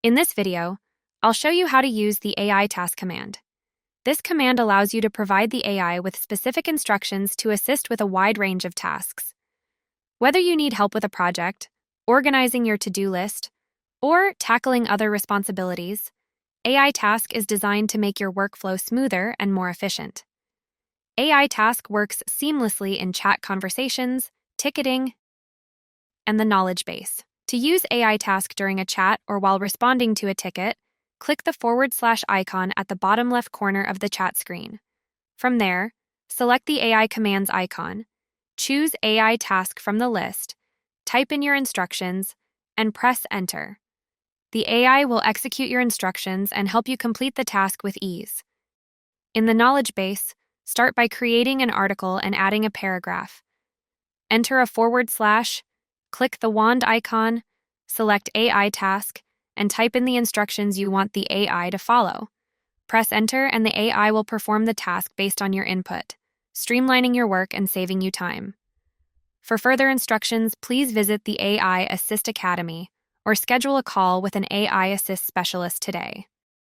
In this video, I'll show you how to use the AI task command. This command allows you to provide the AI with specific instructions to assist with a wide range of tasks. Whether you need help with a project, organizing your to-do list, or tackling other responsibilities, AI task is designed to make your workflow smoother and more efficient. AI task works seamlessly in chat conversations, ticketing, and the knowledge base. To use AI task during a chat or while responding to a ticket, click the / icon at the bottom left corner of the chat screen. From there, select the AI commands icon, choose AI task from the list, type in your instructions, and press enter. The AI will execute your instructions and help you complete the task with ease. In the knowledge base, start by creating an article and adding a paragraph. Enter a /, click the wand icon, select AI task, and type in the instructions you want the AI to follow. Press enter and the AI will perform the task based on your input, streamlining your work and saving you time. For further instructions, please visit the AI Assist Academy or schedule a call with an AI Assist specialist today.